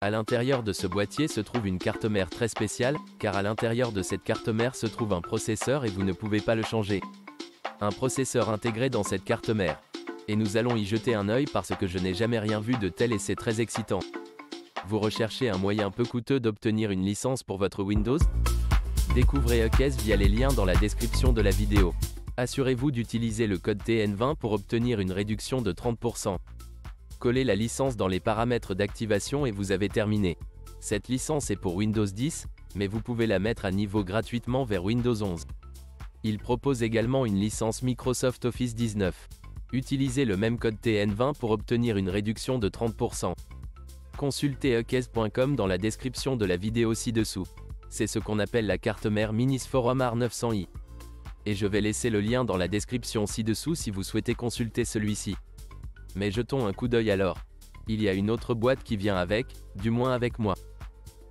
À l'intérieur de ce boîtier se trouve une carte mère très spéciale, car à l'intérieur de cette carte mère se trouve un processeur et vous ne pouvez pas le changer. Un processeur intégré dans cette carte mère. Et nous allons y jeter un œil parce que je n'ai jamais rien vu de tel et c'est très excitant. Vous recherchez un moyen peu coûteux d'obtenir une licence pour votre Windows? Découvrez UKES via les liens dans la description de la vidéo. Assurez-vous d'utiliser le code TN20 pour obtenir une réduction de 30%. Collez la licence dans les paramètres d'activation et vous avez terminé. Cette licence est pour Windows 10, mais vous pouvez la mettre à niveau gratuitement vers Windows 11. Il propose également une licence Microsoft Office 19. Utilisez le même code TN20 pour obtenir une réduction de 30%. Consultez ukes.com dans la description de la vidéo ci-dessous. C'est ce qu'on appelle la carte mère Minisforum R900i. Et je vais laisser le lien dans la description ci-dessous si vous souhaitez consulter celui-ci. Mais jetons un coup d'œil alors. Il y a une autre boîte qui vient avec, du moins avec moi.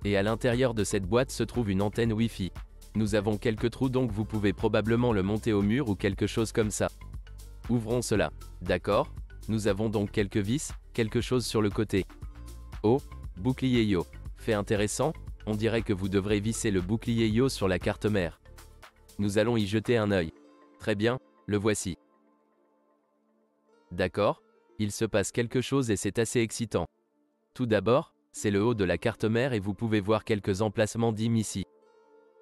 Et à l'intérieur de cette boîte se trouve une antenne Wi-Fi. Nous avons quelques trous donc vous pouvez probablement le monter au mur ou quelque chose comme ça. Ouvrons cela. D'accord. Nous avons donc quelques vis, quelque chose sur le côté. Oh, bouclier Yo. Fait intéressant, on dirait que vous devrez visser le bouclier Yo sur la carte mère. Nous allons y jeter un œil. Très bien, le voici. D'accord. Il se passe quelque chose et c'est assez excitant. Tout d'abord, c'est le haut de la carte mère et vous pouvez voir quelques emplacements DIMM ici.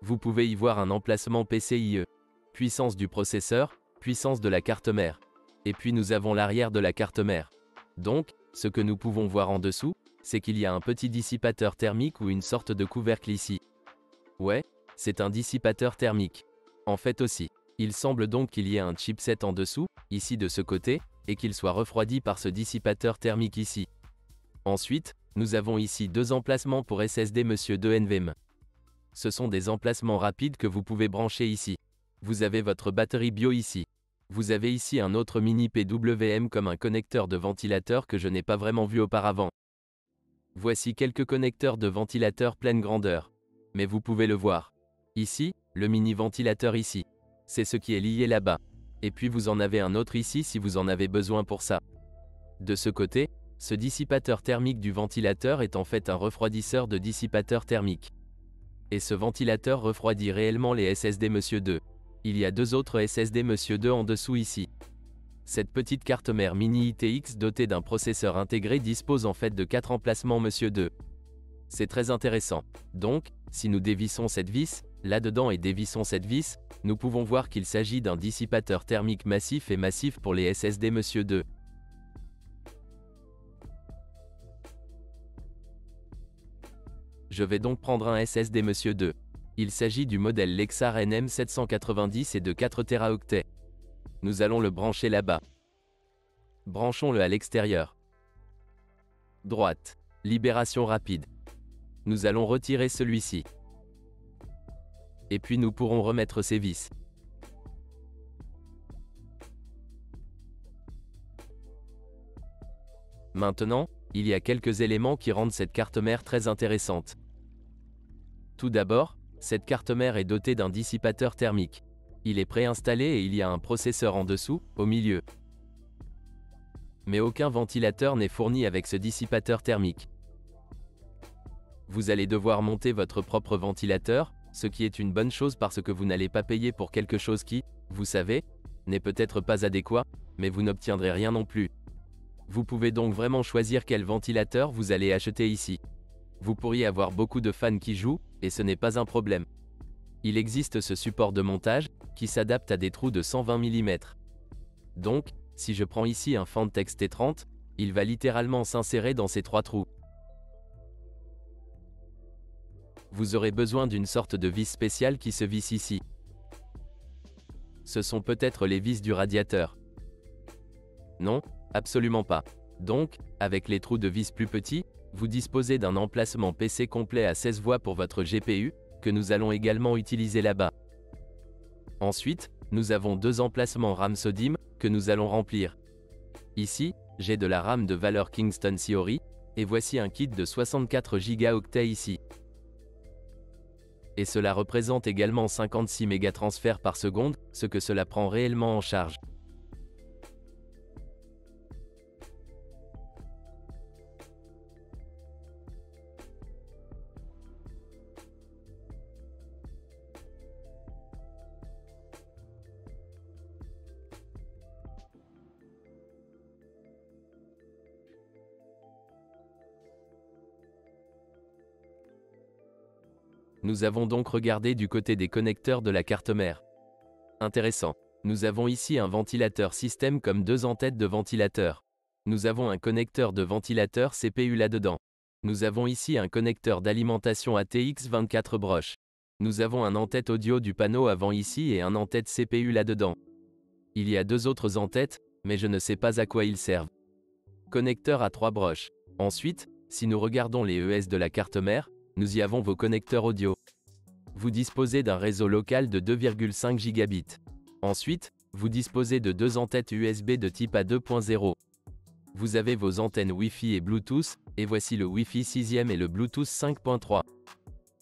Vous pouvez y voir un emplacement PCIe. Puissance du processeur, puissance de la carte mère. Et puis nous avons l'arrière de la carte mère. Donc, ce que nous pouvons voir en dessous, c'est qu'il y a un petit dissipateur thermique ou une sorte de couvercle ici. Ouais, c'est un dissipateur thermique. En fait aussi. Il semble donc qu'il y ait un chipset en dessous, ici de ce côté, et qu'il soit refroidi par ce dissipateur thermique ici. Ensuite, nous avons ici deux emplacements pour SSD Monsieur 2 NVMe. Ce sont des emplacements rapides que vous pouvez brancher ici. Vous avez votre batterie bio ici. Vous avez ici un autre mini PWM comme un connecteur de ventilateur que je n'ai pas vraiment vu auparavant. Voici quelques connecteurs de ventilateur pleine grandeur. Mais vous pouvez le voir. Ici, le mini ventilateur ici. C'est ce qui est lié là-bas. Et puis vous en avez un autre ici si vous en avez besoin pour ça. De ce côté, ce dissipateur thermique du ventilateur est en fait un refroidisseur de dissipateur thermique. Et ce ventilateur refroidit réellement les SSD Monsieur 2. Il y a deux autres SSD Monsieur 2 en dessous ici. Cette petite carte mère mini ITX dotée d'un processeur intégré dispose en fait de 4 emplacements Monsieur 2. C'est très intéressant. Donc, si nous dévissons cette vis, là-dedans et dévissons cette vis, nous pouvons voir qu'il s'agit d'un dissipateur thermique massif et massif pour les SSD Monsieur 2. Je vais donc prendre un SSD Monsieur 2. Il s'agit du modèle Lexar NM790 et de 4 Teraoctets. Nous allons le brancher là-bas. Branchons-le à l'extérieur. Droite. Libération rapide. Nous allons retirer celui-ci. Et puis nous pourrons remettre ces vis. Maintenant, il y a quelques éléments qui rendent cette carte mère très intéressante. Tout d'abord, cette carte mère est dotée d'un dissipateur thermique. Il est préinstallé et il y a un processeur en dessous, au milieu. Mais aucun ventilateur n'est fourni avec ce dissipateur thermique. Vous allez devoir monter votre propre ventilateur, ce qui est une bonne chose parce que vous n'allez pas payer pour quelque chose qui, vous savez, n'est peut-être pas adéquat, mais vous n'obtiendrez rien non plus. Vous pouvez donc vraiment choisir quel ventilateur vous allez acheter ici. Vous pourriez avoir beaucoup de fans qui jouent, et ce n'est pas un problème. Il existe ce support de montage, qui s'adapte à des trous de 120 mm. Donc, si je prends ici un Fantex T30, il va littéralement s'insérer dans ces 3 trous. Vous aurez besoin d'une sorte de vis spéciale qui se visse ici. Ce sont peut-être les vis du radiateur. Non, absolument pas. Donc, avec les trous de vis plus petits, vous disposez d'un emplacement PC complet à 16 voies pour votre GPU, que nous allons également utiliser là-bas. Ensuite, nous avons 2 emplacements RAM SODIMM, que nous allons remplir. Ici, j'ai de la RAM de valeur Kingston Theory, et voici un kit de 64 Go ici. Et cela représente également 56 mégatransferts par seconde, ce que cela prend réellement en charge. Nous avons donc regardé du côté des connecteurs de la carte mère. Intéressant. Nous avons ici un ventilateur système comme deux en-têtes de ventilateur. Nous avons un connecteur de ventilateur CPU là-dedans. Nous avons ici un connecteur d'alimentation ATX 24 broches. Nous avons un en-tête audio du panneau avant ici et un en-tête CPU là-dedans. Il y a deux autres en-têtes, mais je ne sais pas à quoi ils servent. Connecteur à 3 broches. Ensuite, si nous regardons les ES de la carte mère, nous y avons vos connecteurs audio. Vous disposez d'un réseau local de 2,5 gigabits. Ensuite, vous disposez de deux en-têtes USB de type A2.0. Vous avez vos antennes Wi-Fi et Bluetooth, et voici le Wi-Fi 6e et le Bluetooth 5.3.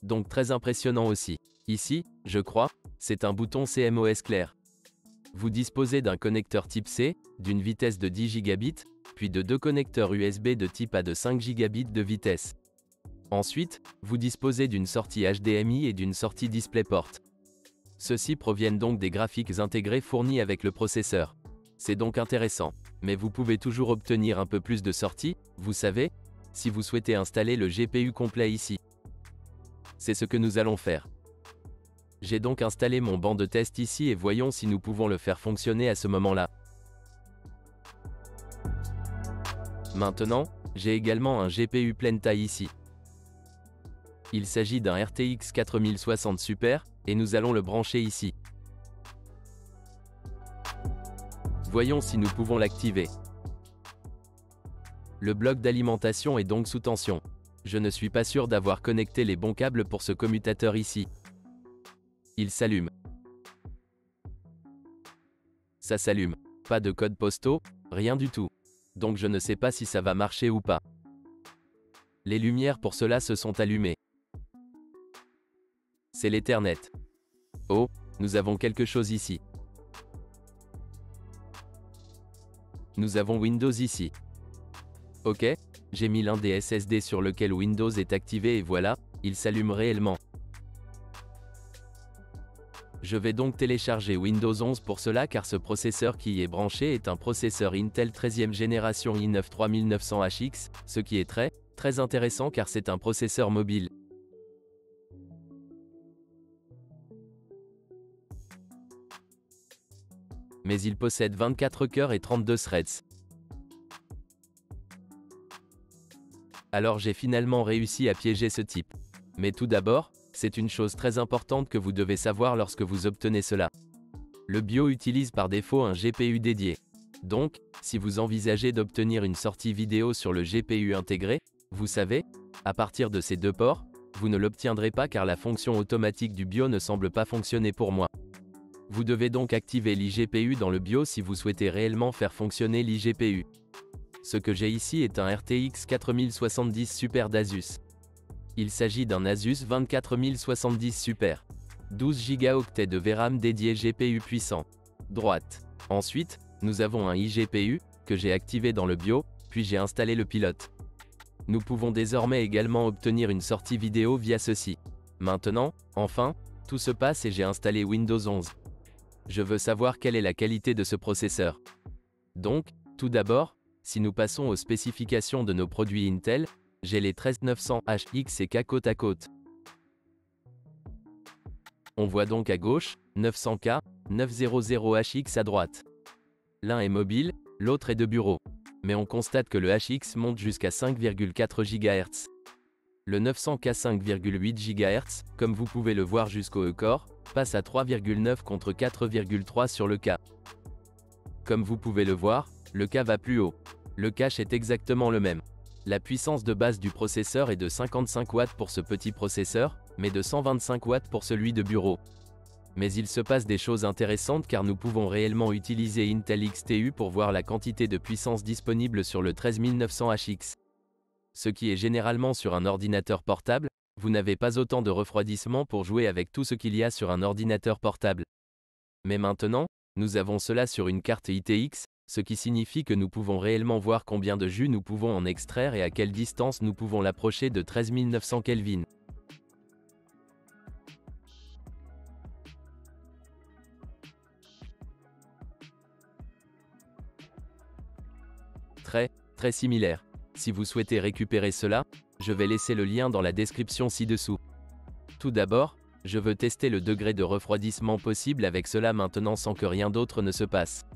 Donc très impressionnant aussi. Ici, je crois, c'est un bouton CMOS clair. Vous disposez d'un connecteur type C, d'une vitesse de 10 gigabits, puis de deux connecteurs USB de type A de 5 gigabits de vitesse. Ensuite, vous disposez d'une sortie HDMI et d'une sortie DisplayPort. Ceux-ci proviennent donc des graphiques intégrés fournis avec le processeur. C'est donc intéressant. Mais vous pouvez toujours obtenir un peu plus de sorties, vous savez, si vous souhaitez installer le GPU complet ici. C'est ce que nous allons faire. J'ai donc installé mon banc de test ici et voyons si nous pouvons le faire fonctionner à ce moment-là. Maintenant, j'ai également un GPU pleine taille ici. Il s'agit d'un RTX 4060 Super, et nous allons le brancher ici. Voyons si nous pouvons l'activer. Le bloc d'alimentation est donc sous tension. Je ne suis pas sûr d'avoir connecté les bons câbles pour ce commutateur ici. Il s'allume. Ça s'allume. Pas de code postaux, rien du tout. Donc je ne sais pas si ça va marcher ou pas. Les lumières pour cela se sont allumées. C'est l'Ethernet. Oh, nous avons quelque chose ici. Nous avons Windows ici. Ok, j'ai mis l'un des SSD sur lequel Windows est activé et voilà, il s'allume réellement. Je vais donc télécharger Windows 11 pour cela car ce processeur qui y est branché est un processeur Intel 13e génération i9 3900HX, ce qui est très intéressant car c'est un processeur mobile. Mais il possède 24 cœurs et 32 threads. Alors j'ai finalement réussi à piéger ce type. Mais tout d'abord, c'est une chose très importante que vous devez savoir lorsque vous obtenez cela. Le BIOS utilise par défaut un GPU dédié. Donc, si vous envisagez d'obtenir une sortie vidéo sur le GPU intégré, vous savez, à partir de ces deux ports, vous ne l'obtiendrez pas car la fonction automatique du BIOS ne semble pas fonctionner pour moi. Vous devez donc activer l'iGPU dans le BIOS si vous souhaitez réellement faire fonctionner l'iGPU. Ce que j'ai ici est un RTX 4070 Super d'Asus. Il s'agit d'un Asus 24070 Super. 12 Go de VRAM dédié GPU puissant. Droite. Ensuite, nous avons un iGPU, que j'ai activé dans le BIOS, puis j'ai installé le pilote. Nous pouvons désormais également obtenir une sortie vidéo via ceci. Maintenant, enfin, tout se passe et j'ai installé Windows 11. Je veux savoir quelle est la qualité de ce processeur. Donc, tout d'abord, si nous passons aux spécifications de nos produits Intel, j'ai les 13900HX et K côte à côte. On voit donc à gauche, 900K, 900HX à droite. L'un est mobile, l'autre est de bureau. Mais on constate que le HX monte jusqu'à 5,4 GHz. Le 900K 5,8 GHz, comme vous pouvez le voir jusqu'au E-Core, passe à 3,9 contre 4,3 sur le K. Comme vous pouvez le voir, le K va plus haut. Le cache est exactement le même. La puissance de base du processeur est de 55 watts pour ce petit processeur, mais de 125 watts pour celui de bureau. Mais il se passe des choses intéressantes car nous pouvons réellement utiliser Intel XTU pour voir la quantité de puissance disponible sur le 13900HX. Ce qui est généralement sur un ordinateur portable, vous n'avez pas autant de refroidissement pour jouer avec tout ce qu'il y a sur un ordinateur portable. Mais maintenant, nous avons cela sur une carte ITX, ce qui signifie que nous pouvons réellement voir combien de jus nous pouvons en extraire et à quelle distance nous pouvons l'approcher de 13900 Kelvin. Très similaire. Si vous souhaitez récupérer cela, je vais laisser le lien dans la description ci-dessous. Tout d'abord, je veux tester le degré de refroidissement possible avec cela maintenant sans que rien d'autre ne se passe.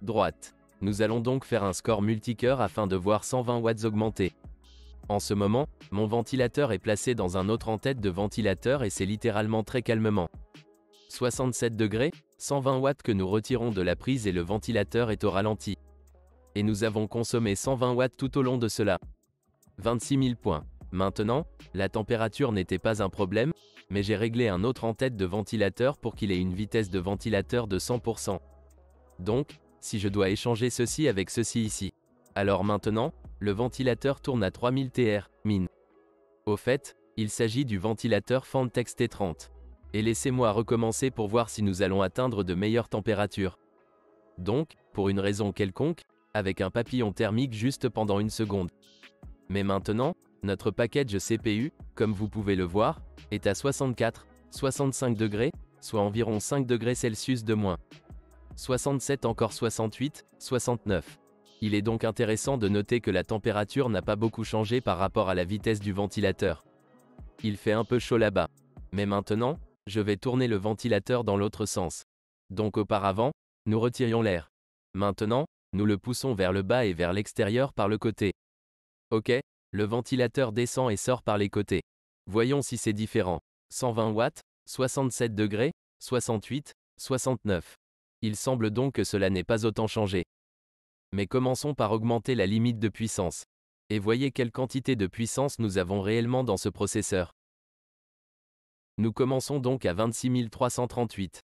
Droite. Nous allons donc faire un score multicœur afin de voir 120 watts augmenter. En ce moment, mon ventilateur est placé dans un autre en-tête de ventilateur et c'est littéralement très calmement. 67 degrés, 120 watts que nous retirons de la prise et le ventilateur est au ralenti. Et nous avons consommé 120 watts tout au long de cela. 26 000 points. Maintenant, la température n'était pas un problème, mais j'ai réglé un autre en-tête de ventilateur pour qu'il ait une vitesse de ventilateur de 100%. Donc, si je dois échanger ceci avec ceci ici. Alors maintenant, le ventilateur tourne à 3000 TR, min. Au fait, il s'agit du ventilateur Fantex T30. Et laissez-moi recommencer pour voir si nous allons atteindre de meilleures températures. Donc, pour une raison quelconque, avec un papillon thermique juste pendant une seconde. Mais maintenant, notre package CPU, comme vous pouvez le voir, est à 64, 65 degrés, soit environ 5 degrés Celsius de moins. 67 encore 68, 69. Il est donc intéressant de noter que la température n'a pas beaucoup changé par rapport à la vitesse du ventilateur. Il fait un peu chaud là-bas. Mais maintenant, je vais tourner le ventilateur dans l'autre sens. Donc auparavant, nous retirions l'air. Maintenant, nous le poussons vers le bas et vers l'extérieur par le côté. Ok, le ventilateur descend et sort par les côtés. Voyons si c'est différent. 120 watts, 67 degrés, 68, 69. Il semble donc que cela n'ait pas autant changé. Mais commençons par augmenter la limite de puissance. Et voyez quelle quantité de puissance nous avons réellement dans ce processeur. Nous commençons donc à 26 338.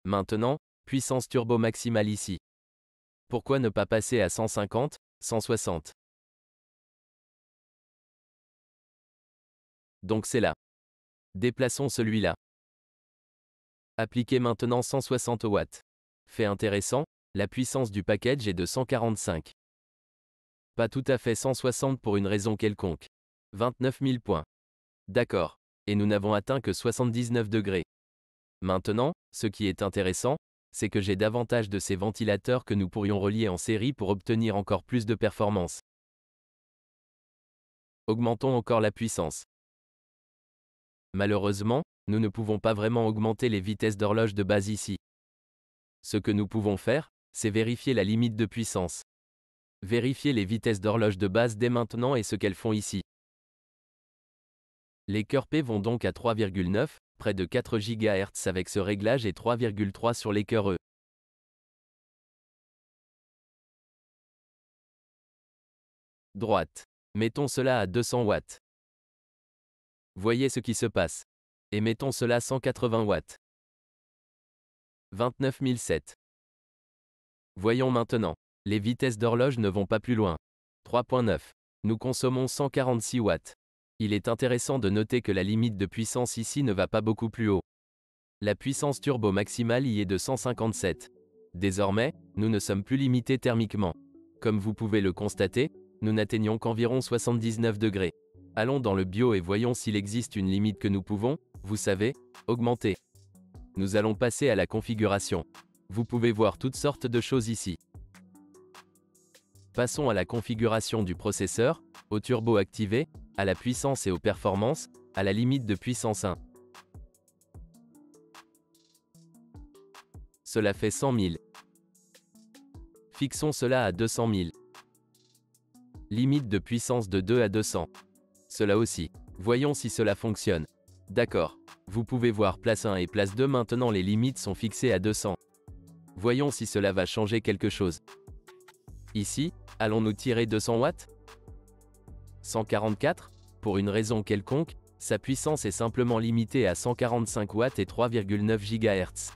Maintenant, puissance turbo maximale ici. Pourquoi ne pas passer à 150, 160? Donc c'est là. Déplaçons celui-là. Appliquez maintenant 160 watts. Fait intéressant, la puissance du package est de 145. Pas tout à fait 160 pour une raison quelconque. 29 000 points. D'accord. Et nous n'avons atteint que 79 degrés. Maintenant, ce qui est intéressant, c'est que j'ai davantage de ces ventilateurs que nous pourrions relier en série pour obtenir encore plus de performance. Augmentons encore la puissance. Malheureusement, nous ne pouvons pas vraiment augmenter les vitesses d'horloge de base ici. Ce que nous pouvons faire, c'est vérifier la limite de puissance. Vérifier les vitesses d'horloge de base dès maintenant et ce qu'elles font ici. Les cœurs P vont donc à 3,9, près de 4 GHz avec ce réglage et 3,3 sur les cœurs E. Droite. Mettons cela à 200 watts. Voyez ce qui se passe. Et mettons cela à 180 watts. 29 007. Voyons maintenant. Les vitesses d'horloge ne vont pas plus loin. 3.9. Nous consommons 146 watts. Il est intéressant de noter que la limite de puissance ici ne va pas beaucoup plus haut. La puissance turbo maximale y est de 157. Désormais, nous ne sommes plus limités thermiquement. Comme vous pouvez le constater, nous n'atteignons qu'environ 79 degrés. Allons dans le bio et voyons s'il existe une limite que nous pouvons, vous savez, augmenter. Nous allons passer à la configuration. Vous pouvez voir toutes sortes de choses ici. Passons à la configuration du processeur, au turbo activé, à la puissance et aux performances, à la limite de puissance 1. Cela fait 100 000. Fixons cela à 200 000. Limite de puissance de 2 à 200. Cela aussi. Voyons si cela fonctionne. D'accord. Vous pouvez voir place 1 et place 2 maintenant les limites sont fixées à 200. Voyons si cela va changer quelque chose. Ici, allons-nous tirer 200 watts? 144? Pour une raison quelconque, sa puissance est simplement limitée à 145 watts et 3,9 GHz.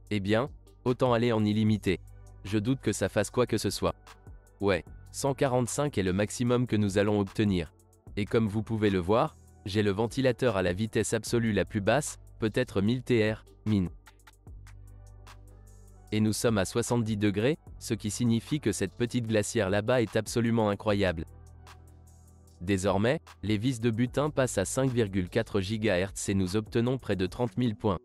Eh bien, autant aller en illimité. Je doute que ça fasse quoi que ce soit. Ouais, 145 est le maximum que nous allons obtenir. Et comme vous pouvez le voir, j'ai le ventilateur à la vitesse absolue la plus basse, peut-être 1000 TR, min. Et nous sommes à 70 degrés, ce qui signifie que cette petite glacière là-bas est absolument incroyable. Désormais, les vis de butin passent à 5,4 GHz et nous obtenons près de 30 000 points.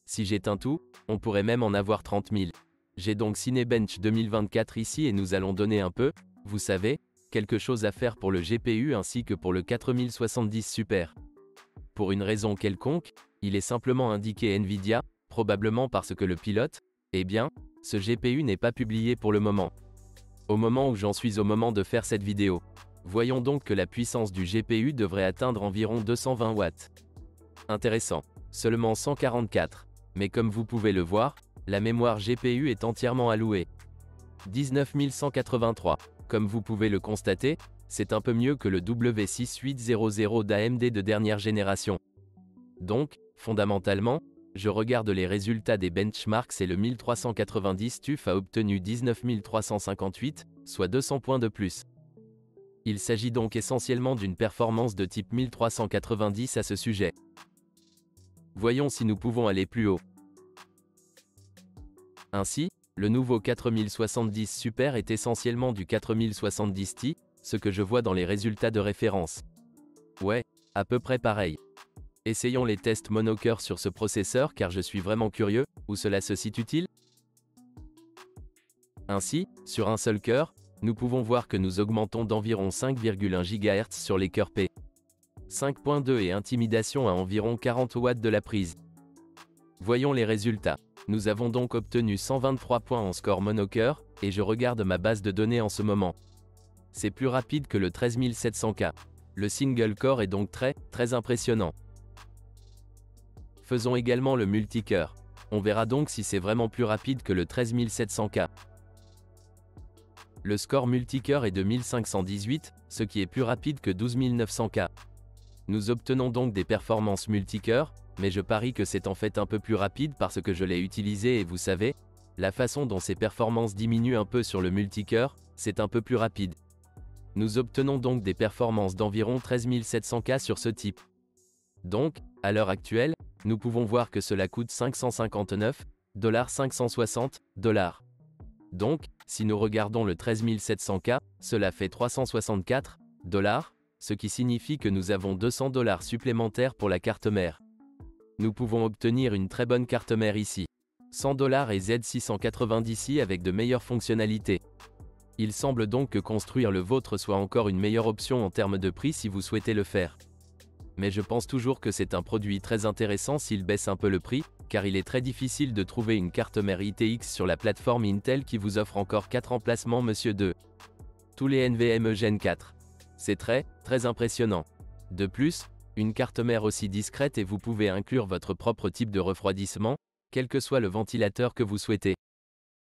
Si j'éteins tout, on pourrait même en avoir 30 000. J'ai donc Cinebench 2024 ici et nous allons donner un peu, vous savez, quelque chose à faire pour le GPU ainsi que pour le 4070 Super. Pour une raison quelconque, il est simplement indiqué Nvidia, probablement parce que le pilote, eh bien, ce GPU n'est pas publié pour le moment. Au moment où j'en suis au moment de faire cette vidéo. Voyons donc que la puissance du GPU devrait atteindre environ 220 watts. Intéressant. Seulement 144. Mais comme vous pouvez le voir, la mémoire GPU est entièrement allouée. 19183. Comme vous pouvez le constater, c'est un peu mieux que le W6800 d'AMD de dernière génération. Donc, fondamentalement, je regarde les résultats des benchmarks et le 1390 TUF a obtenu 19358, soit 200 points de plus. Il s'agit donc essentiellement d'une performance de type 1390 à ce sujet. Voyons si nous pouvons aller plus haut. Ainsi, le nouveau 4070 Super est essentiellement du 4070 Ti, ce que je vois dans les résultats de référence. Ouais, à peu près pareil. Essayons les tests monocœur sur ce processeur car je suis vraiment curieux, où cela se situe-t-il? Ainsi, sur un seul cœur, nous pouvons voir que nous augmentons d'environ 5,1 GHz sur les cœurs P. 5.2 et intimidation à environ 40 watts de la prise. Voyons les résultats. Nous avons donc obtenu 123 points en score monocœur, et je regarde ma base de données en ce moment. C'est plus rapide que le 13700K. Le single core est donc très impressionnant. Faisons également le multicœur. On verra donc si c'est vraiment plus rapide que le 13700K. Le score multicœur est de 1518, ce qui est plus rapide que 12900K. Nous obtenons donc des performances multicœur, mais je parie que c'est en fait un peu plus rapide parce que je l'ai utilisé et vous savez, la façon dont ces performances diminuent un peu sur le multicœur, c'est un peu plus rapide. Nous obtenons donc des performances d'environ 13700K sur ce type. Donc, à l'heure actuelle, nous pouvons voir que cela coûte 559 $, 560 $. Donc, si nous regardons le 13700K, cela fait 364 $, ce qui signifie que nous avons 200 $ supplémentaires pour la carte mère. Nous pouvons obtenir une très bonne carte mère ici. 100 $ et Z690i avec de meilleures fonctionnalités. Il semble donc que construire le vôtre soit encore une meilleure option en termes de prix si vous souhaitez le faire. Mais je pense toujours que c'est un produit très intéressant s'il baisse un peu le prix, car il est très difficile de trouver une carte mère ITX sur la plateforme Intel qui vous offre encore 4 emplacements Monsieur 2. Tous les NVMe Gen 4. C'est très impressionnant. De plus, une carte mère aussi discrète et vous pouvez inclure votre propre type de refroidissement, quel que soit le ventilateur que vous souhaitez.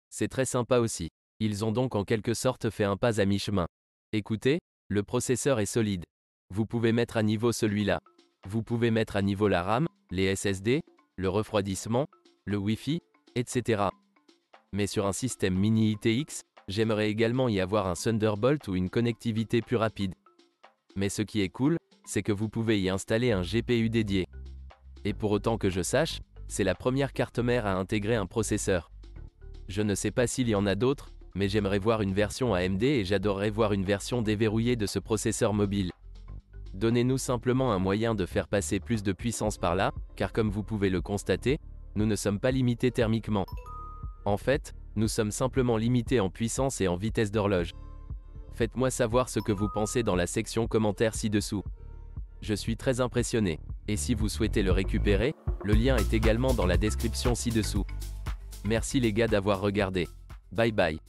C'est très sympa aussi. Ils ont donc en quelque sorte fait un pas à mi-chemin. Écoutez, le processeur est solide. Vous pouvez mettre à niveau celui-là. Vous pouvez mettre à niveau la RAM, les SSD, le refroidissement, le Wi-Fi, etc. Mais sur un système mini ITX, j'aimerais également y avoir un Thunderbolt ou une connectivité plus rapide. Mais ce qui est cool, c'est que vous pouvez y installer un GPU dédié. Et pour autant que je sache, c'est la première carte mère à intégrer un processeur. Je ne sais pas s'il y en a d'autres, mais j'aimerais voir une version AMD et j'adorerais voir une version déverrouillée de ce processeur mobile. Donnez-nous simplement un moyen de faire passer plus de puissance par là, car comme vous pouvez le constater, nous ne sommes pas limités thermiquement. En fait, nous sommes simplement limités en puissance et en vitesse d'horloge. Faites-moi savoir ce que vous pensez dans la section commentaires ci-dessous. Je suis très impressionné, et si vous souhaitez le récupérer, le lien est également dans la description ci-dessous. Merci les gars d'avoir regardé. Bye bye.